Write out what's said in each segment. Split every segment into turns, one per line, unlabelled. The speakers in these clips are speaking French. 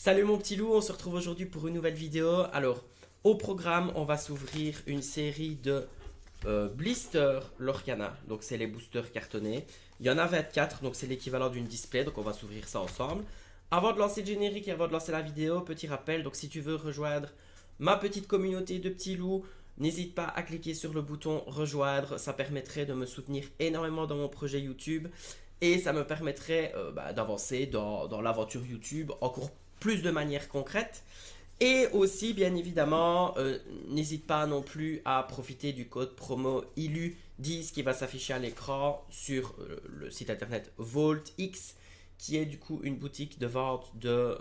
Salut mon petit loup, on se retrouve aujourd'hui pour une nouvelle vidéo. Alors, au programme, on va s'ouvrir une série de blisters Lorcana. Donc, c'est les boosters cartonnés. Il y en a 24, donc c'est l'équivalent d'une display. Donc, on va s'ouvrir ça ensemble. Avant de lancer le générique et avant de lancer la vidéo, petit rappel. Donc, si tu veux rejoindre ma petite communauté de petits loups, n'hésite pas à cliquer sur le bouton rejoindre. Ça permettrait de me soutenir énormément dans mon projet YouTube. Et ça me permettrait d'avancer dans l'aventure YouTube encore plus de manière concrète. Et aussi, bien évidemment, n'hésite pas non plus à profiter du code promo ILU10 qui va s'afficher à l'écran sur le site internet VaultX, qui est du coup une boutique de vente de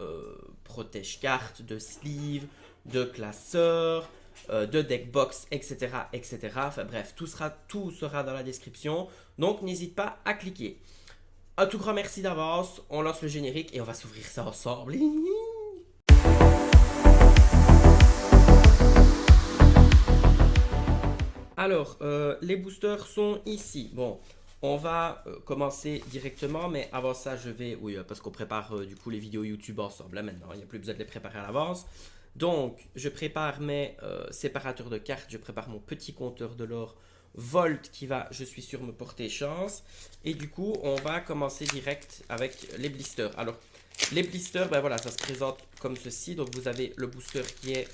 protège-cartes, de sleeves, de classeurs, de deckbox, etc., etc. Enfin bref, tout sera dans la description. Donc n'hésite pas à cliquer. Un tout grand merci d'avance. On lance le générique et on va s'ouvrir ça ensemble. Alors, les boosters sont ici. Bon, on va commencer directement, mais avant ça, oui, parce qu'on prépare du coup les vidéos YouTube ensemble, là maintenant, il n'y a plus besoin de les préparer à l'avance. Donc, je prépare mes séparateurs de cartes, je prépare mon petit compteur de l'or Volt qui va, je suis sûr, me porter chance. Et du coup, on va commencer direct avec les blisters. Alors, les blisters, ben voilà, ça se présente comme ceci. Donc, vous avez le booster qui est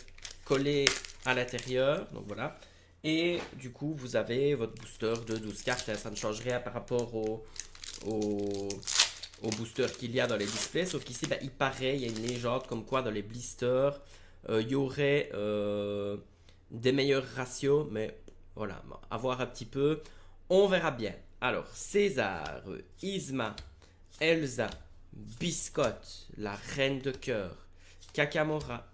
collé à l'intérieur. Donc, voilà. Et du coup, vous avez votre booster de 12 cartes. Ça ne change rien par rapport au, au booster qu'il y a dans les displays. Sauf qu'ici, ben, il paraît, il y a une légende comme quoi dans les blisters, il y aurait des meilleurs ratios. Mais voilà, à voir un petit peu. On verra bien. Alors, César, Isma, Elsa, Biscotte, la reine de cœur, Kakamora,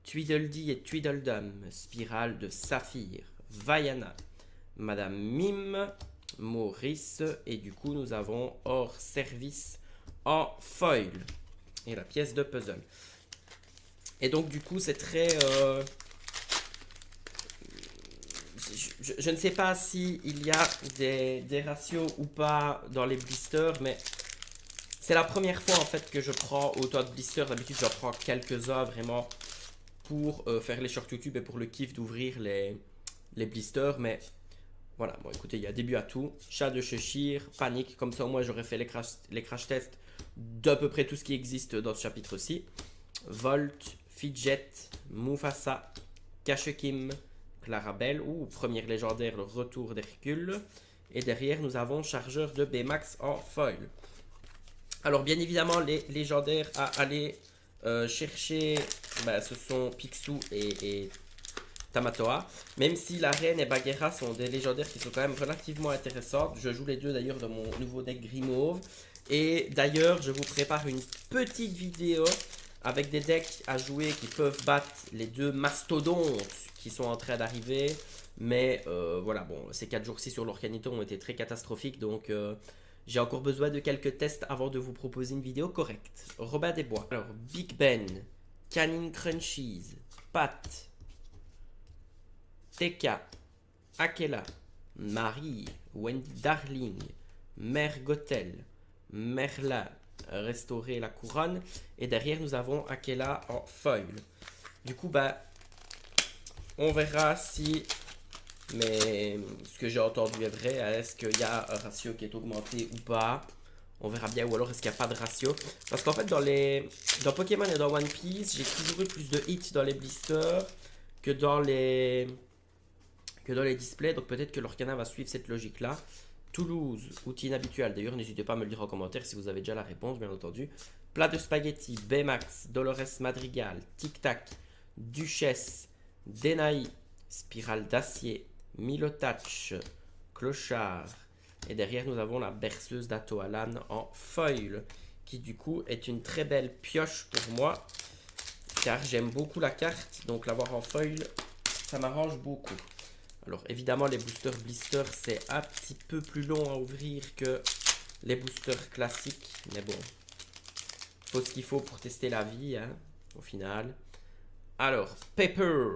Tweedledee et Tweedledum, spirale de saphir, Vaiana, Madame Mime, Maurice, et du coup nous avons hors service en foil et la pièce de puzzle. Et donc du coup c'est très... je ne sais pas si il y a des ratios ou pas dans les blisters, mais c'est la première fois en fait que je prends autant de blisters. D'habitude j'en prends quelques-uns vraiment pour faire les shorts YouTube et pour le kiff d'ouvrir les blisters. Mais voilà, bon écoutez, il y a début à tout. Chat de Cheshire, panique, comme ça au moins j'aurais fait les crash tests d'à peu près tout ce qui existe dans ce chapitre-ci. Volt, Fidget, Mufasa, Kashekim, Clarabelle, ou première légendaire, le retour d'Hercule. Et derrière nous avons chargeur de Baymax en foil. Alors bien évidemment les légendaires à aller chercher, ce sont Picsou et Tamatoa. Même si la reine et Bagheera sont des légendaires qui sont quand même relativement intéressantes. Je joue les deux d'ailleurs dans mon nouveau deck gris mauve. Et d'ailleurs je vous prépare une petite vidéo avec des decks à jouer qui peuvent battre les deux mastodontes qui sont en train d'arriver. Mais voilà, bon, ces 4 jours-ci sur l'Orcanito ont été très catastrophiques, donc j'ai encore besoin de quelques tests avant de vous proposer une vidéo correcte. Robin des Bois. Alors, Big Ben, Canning Crunchies, Pat, Teka, Akela, Marie, Wendy Darling, Mère Gothel, Merlin, restaurer la couronne. Et derrière, nous avons Akela en foil. Du coup, on verra si ce que j'ai entendu est vrai. Est-ce qu'il y a un ratio qui est augmenté ou pas? On verra bien. Ou alors est-ce qu'il n'y a pas de ratio? Parce qu'en fait, dans Pokémon et dans One Piece, j'ai toujours eu plus de hits dans les blisters que dans les displays. Donc peut-être que l'Orcana va suivre cette logique-là. Toulouse, outil inhabituel. D'ailleurs, n'hésitez pas à me le dire en commentaire si vous avez déjà la réponse, bien entendu. Plat de spaghetti, Baymax, Dolores Madrigal, Tic Tac, Duchesse, Denai, Spirale d'acier, Milotach, Clochard. Et derrière, nous avons la berceuse d'Atoalan en foil, qui du coup est une très belle pioche pour moi, car j'aime beaucoup la carte, donc l'avoir en foil, ça m'arrange beaucoup. Alors évidemment, les boosters blister, c'est un petit peu plus long à ouvrir que les boosters classiques, mais bon, faut ce qu'il faut pour tester la vie, hein, au final. Alors, Pepper,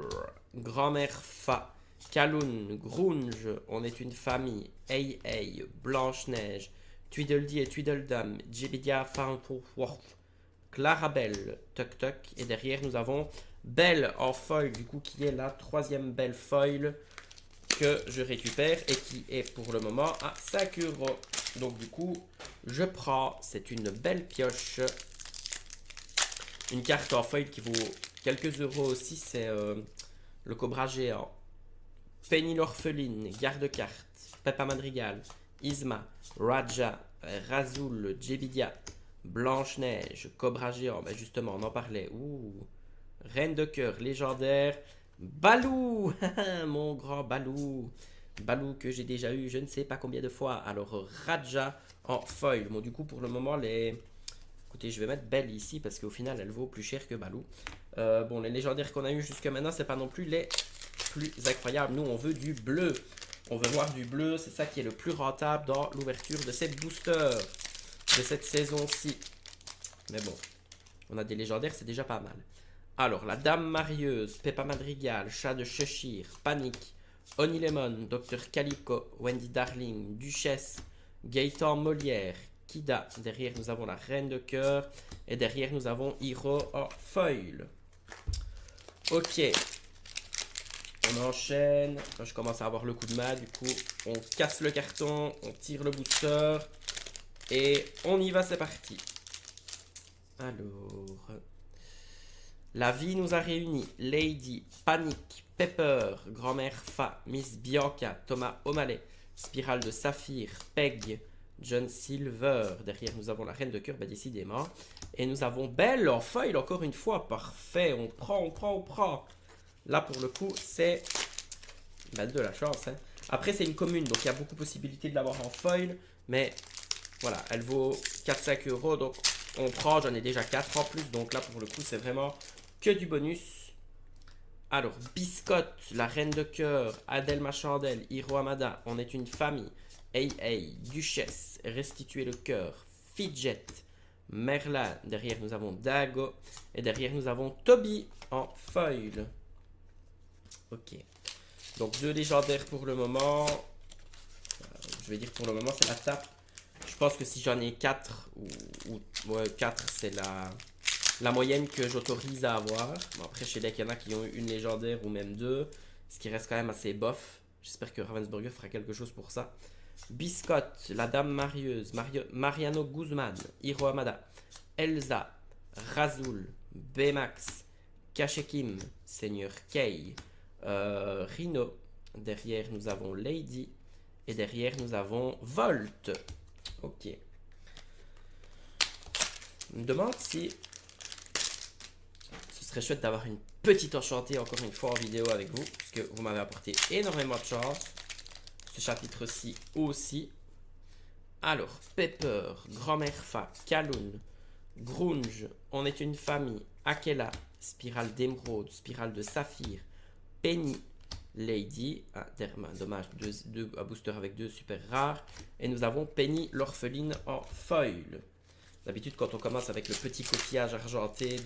Grand-mère Fa, Kaloun, Grunge, on est une famille, Hey Hey, Blanche-Neige, Tweedledee et Tweedledum, Jibidia, Farnworth, Clarabelle, Tuck Tuck. Et derrière, nous avons Belle en foil, du coup, qui est la troisième belle foil que je récupère et qui est pour le moment à 5 euros. Donc, du coup, je prends. C'est une belle pioche. Une carte en foil qui vaut quelques euros aussi, c'est le Cobra géant. Penny l'orpheline, garde-carte, Peppa Madrigal, Isma, Raja, Razul, Jebidia, Blanche-Neige, Cobra géant, ben justement, on en parlait. Ouh. Reine de cœur, légendaire, Balou, mon grand Balou. Balou que j'ai déjà eu je ne sais pas combien de fois. Alors, Raja en foil. Bon, du coup, pour le moment, les... Écoutez, je vais mettre Belle ici parce qu'au final, elle vaut plus cher que Balou. Bon, les légendaires qu'on a eu jusque maintenant, c'est pas non plus les plus incroyables. Nous, on veut du bleu. On veut voir du bleu. C'est ça qui est le plus rentable dans l'ouverture de cette booster de cette saison-ci. Mais bon, on a des légendaires, c'est déjà pas mal. Alors, la Dame Marieuse, Peppa Madrigal, Chat de Cheshire, Panique, Honey Lemon, Dr Calico, Wendy Darling, Duchesse, Gaëtan Molière, Kida. Derrière, nous avons la Reine de Cœur. Et derrière, nous avons Hiro en foil. Ok. On enchaîne. Quand je commence à avoir le coup de main, du coup, on casse le carton, on tire le booster. Et on y va, c'est parti. Alors... La vie nous a réunis. Lady, Panique, Pepper, Grand-mère Fa, Miss Bianca, Thomas O'Malley, Spirale de Saphir, Peg, John Silver. Derrière, nous avons la Reine de Cœur, bah, décidément. Et nous avons Belle en foil, encore une fois. Parfait, on prend. Là, pour le coup, c'est bah, de la chance. Hein. Après, c'est une commune, donc il y a beaucoup de possibilités de l'avoir en foil. Mais voilà, elle vaut 4-5 euros, donc on prend. J'en ai déjà 4 en plus, donc là, pour le coup, c'est vraiment que du bonus. Alors, Biscotte, la Reine de Cœur, Adèle Machandel, Hiro Amada, On est une famille, Hey, Duchesse, Restituer le cœur, Fidget, Merlin, derrière nous avons Dago, et derrière nous avons Toby en foil. Ok. Donc, 2 légendaires pour le moment. Je vais dire pour le moment, c'est la tape. Je pense que si j'en ai 4, ou 4, c'est la moyenne que j'autorise à avoir. Bon, après, chez Deck, il y en a qui ont eu une légendaire ou même 2, ce qui reste quand même assez bof. J'espère que Ravensburger fera quelque chose pour ça. Biscotte, la Dame Marieuse, Mariano Guzman, Hiro Amada, Elsa, Razul, Bmax, Kashekim, Seigneur Kei, Rhino. Derrière, nous avons Lady. Et derrière, nous avons Volt. Ok. Je me demande si ce serait chouette d'avoir une petite enchantée encore une fois en vidéo avec vous, parce que vous m'avez apporté énormément de chance. Ce chapitre-ci aussi. Alors, Pepper, Grand-mère Fa, Kaloun, Grunge, On est une famille, Akela, Spirale d'émeraude, Spirale de saphir, Penny, Lady, dommage, un booster avec 2 super rares. Et nous avons Penny l'orpheline en foil. D'habitude, quand on commence avec le petit coquillage argenté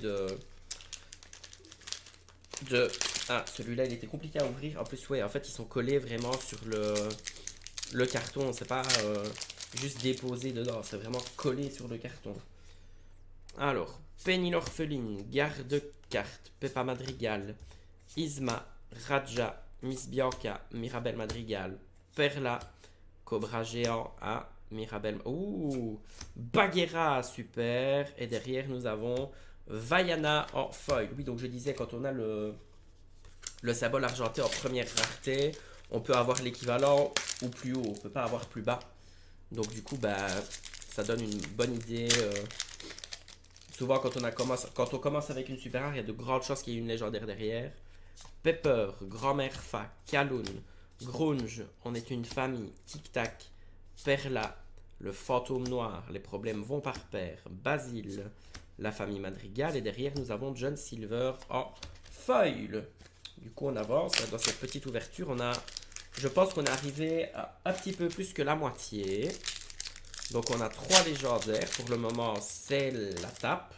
Ah, celui-là, il était compliqué à ouvrir. En plus, ouais, en fait, ils sont collés vraiment sur le carton. C'est pas juste déposé dedans, c'est vraiment collé sur le carton. Alors, Penny l'orpheline, garde-carte, Peppa Madrigal, Isma, Raja, Miss Bianca, Mirabelle Madrigal, Perla, Cobra géant à Mirabelle. Ouh, Bagheera, super. Et derrière, nous avons Vaiana en foil. Oui, donc je disais, quand on a le symbole argenté en première rareté, on peut avoir l'équivalent ou plus haut. On peut pas avoir plus bas. Donc du coup, bah, ça donne une bonne idée. Souvent, quand on commence avec une super rare, il y a de grandes chances qu'il y ait une légendaire derrière. Pepper, Grand-mère Fa, Kaloun, Grunge, On est une famille, Tic Tac, Perla, le fantôme noir, les problèmes vont par paire, Basile, la famille Madrigal, et derrière nous avons John Silver en foil. Du coup on avance dans cette petite ouverture, je pense qu'on est arrivé à un petit peu plus que la moitié. Donc on a 3 légendaires, pour le moment c'est la tape.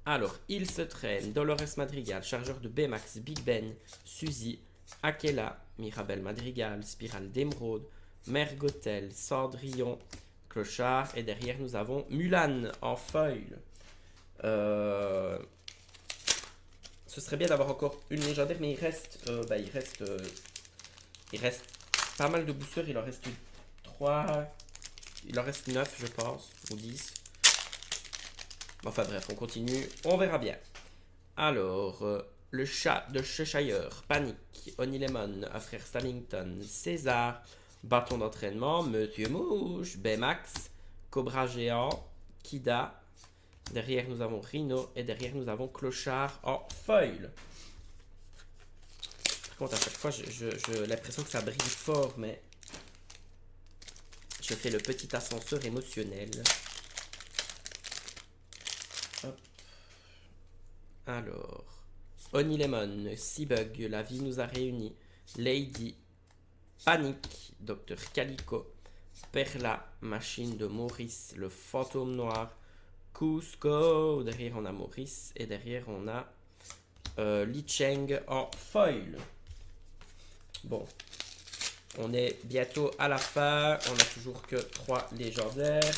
Alors, il se traîne Dolores Madrigal, chargeur de Bmax, Big Ben, Suzy, Akela, Mirabelle Madrigal, Spirale d'émeraude, Mère Gothel, Cendrillon, clochard. Et derrière, nous avons Mulan en foil. Ce serait bien d'avoir encore une légendaire, mais il reste pas mal de boosters. Il en reste 3. Il en reste 9, je pense, ou 10. Enfin bref, on continue. On verra bien. Alors, le chat de Cheshire, Panique, Honey Lemon, Frère Stamington, César, Bâton d'entraînement, Monsieur Mouche, Baymax, Cobra Géant, Kida. Derrière, nous avons Rhino et derrière, nous avons Clochard en foil. Par contre, à chaque fois, j'ai l'impression que ça brille fort, mais je fais le petit ascenseur émotionnel. Hop. Alors, Honey Lemon, Seabug, La vie nous a réunis, Lady, Panique, Dr Calico, Perla, Machine de Maurice, le fantôme noir, Cusco, derrière on a Maurice et derrière on a Li Cheng en foil. Bon, on est bientôt à la fin, on n'a toujours que 3 légendaires.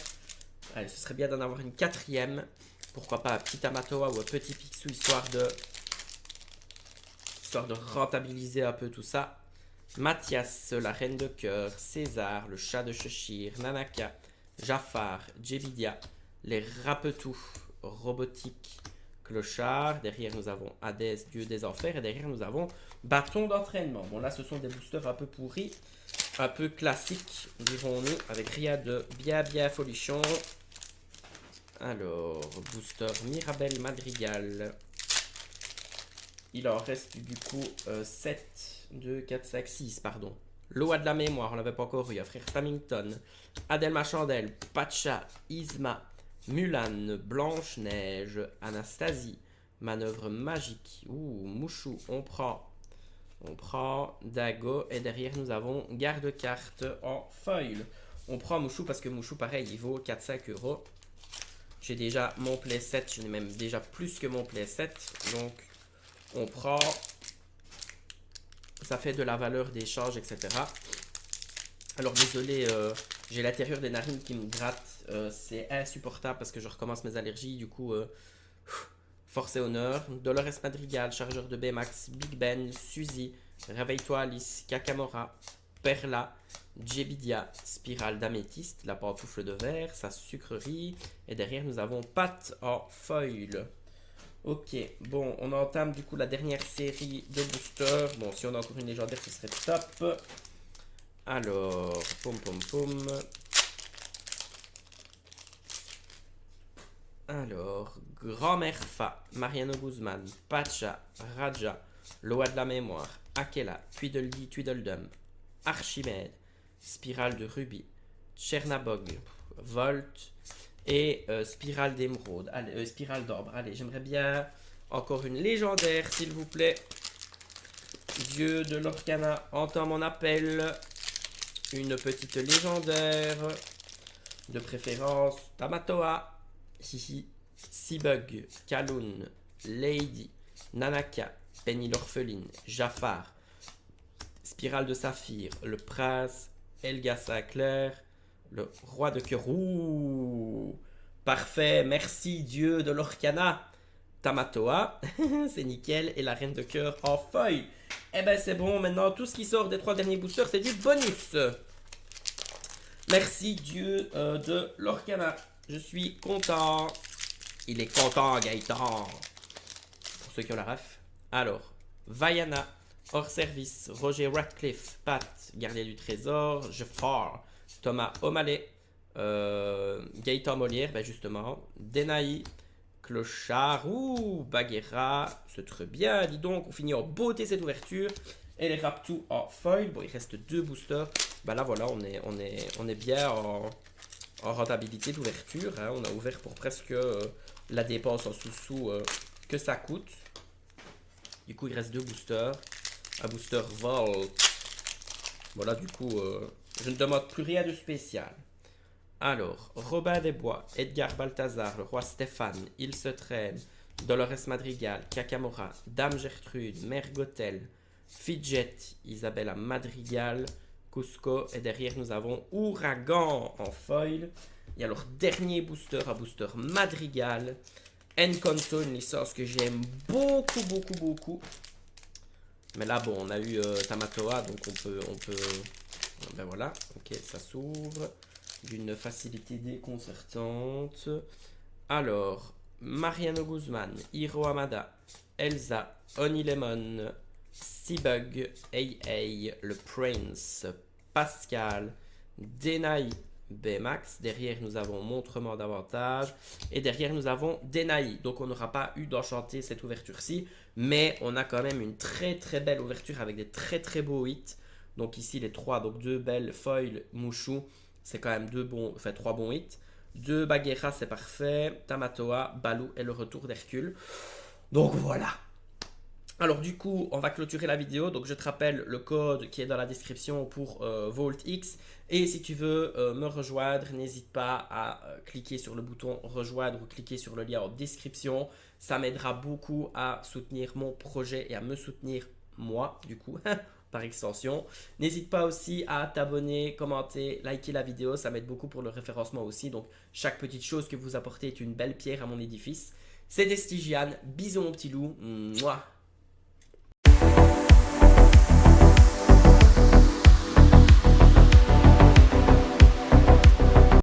Allez, ce serait bien d'en avoir une 4e. Pourquoi pas un petit Tamatoa ou un petit Picsou, histoire de rentabiliser un peu tout ça. Mathias, la reine de cœur, César, le chat de Cheshire, Nanaka, Jafar, Jebidia, les Rapetous, Robotique, Clochard. Derrière, nous avons Hadès, dieu des enfers. Et derrière, nous avons Bâton d'entraînement. Bon, là, ce sont des boosters un peu pourris, un peu classiques, dirons-nous, avec rien de bien folichon. Alors, booster Mirabelle Madrigal. Il en reste du coup 7, 2, 4, 5, 6, pardon. Loa de la mémoire, on l'avait pas encore eu. Frère Stamington, Adelma Chandelle, Pacha, Isma, Mulan, Blanche-Neige, Anastasie, Manœuvre magique. Ouh, Mouchou, on prend Dago. Et derrière, nous avons Garde-carte en foil. On prend Mouchou parce que Mouchou, pareil, il vaut 4-5 euros. J'ai déjà mon playset, je n'ai même déjà plus que mon playset. Donc, on prend. Ça fait de la valeur d'échange, etc. Alors, désolé, j'ai l'intérieur des narines qui me gratte. C'est insupportable parce que je recommence mes allergies. Du coup, force et honneur. Dolores Madrigal, chargeur de Baymax, Big Ben, Suzy, Réveille-toi Alice, Kakamora, Perla, Jebidia, Spirale d'améthyste, la pantoufle de verre, sa sucrerie. Et derrière, nous avons Pat en foil. Ok, bon, on entame du coup la dernière série de boosters. Bon, si on a encore une légendaire, ce serait top. Alors, pom. Alors, Grand-mère Fa, Mariano Guzman, Pacha, Raja, Loa de la mémoire, Akela, Tweedledum, Archimède, Spirale de rubis, Chernabog, Volt et Spirale d'émeraude. Allez, Spirale d'orbe. Allez, j'aimerais bien encore une légendaire, s'il vous plaît. Dieu de l'Orcana, entend mon appel. Une petite légendaire. De préférence, Tamatoa, Hihi, Seabug, Kaloun, Lady, Nanaka, Penny l'orpheline, Jafar, Spirale de saphir, le prince, Elga Sinclair, le roi de cœur. Ouh, parfait, merci Dieu de l'Orcana. Tamatoa, c'est nickel, et la reine de cœur en feuille. Eh ben c'est bon, maintenant tout ce qui sort des 3 derniers boosters, c'est du bonus. Merci Dieu de l'Orcana. Je suis content. Il est content, Gaëtan. Pour ceux qui ont la ref. Alors, Vaiana, hors service, Roger Radcliffe, Pat, gardien du trésor, Jafar, Thomas O'Malley, Gaëtan Molière, ben justement, Denaï, Clochard, Bagheera, c'est très bien, dis donc, on finit en beauté cette ouverture. Et les Raptous en foil, bon il reste 2 boosters, ben là voilà, on est bien en rentabilité d'ouverture, hein. On a ouvert pour presque la dépense en sous-sous que ça coûte. Du coup il reste 2 boosters, un booster Volt, voilà du coup je ne demande plus rien de spécial. Alors, Robin des Bois, Edgar Balthazar, le roi Stéphane, Il se traîne, Dolores Madrigal, Kakamora, Dame Gertrude, Mère Gothel, Fidget, Isabella Madrigal, Cusco. Et derrière, nous avons Ouragan en foil. Et alors, dernier booster, un booster Madrigal. Encanto, une licence que j'aime beaucoup, beaucoup, beaucoup. Mais là, bon, on a eu Tamatoa, donc on peut... Ben voilà, ok, ça s'ouvre. D'une facilité déconcertante. Alors, Mariano Guzman, Hiro Hamada, Elsa, Onilemon, Seabug, AA, le Prince, Pascal, Denai, Baymax. Derrière, nous avons Montrement d'avantage. Et derrière, nous avons Denai. Donc, on n'aura pas eu d'enchanté cette ouverture-ci. Mais on a quand même une très très belle ouverture avec des très très beaux hits. Donc, ici, les trois. Donc, deux belles foil, Mouchou. C'est quand même trois bons hits. Deux Bagheera, c'est parfait. Tamatoa, Balou et le retour d'Hercule. Donc, voilà. Alors du coup, on va clôturer la vidéo. Donc je te rappelle le code qui est dans la description pour VaultX. Et si tu veux me rejoindre, n'hésite pas à cliquer sur le bouton rejoindre ou cliquer sur le lien en description. Ça m'aidera beaucoup à soutenir mon projet et à me soutenir moi, du coup, par extension. N'hésite pas aussi à t'abonner, commenter, liker la vidéo. Ça m'aide beaucoup pour le référencement aussi. Donc chaque petite chose que vous apportez est une belle pierre à mon édifice. C'était Stygian. Bisous mon petit loup. Mouah.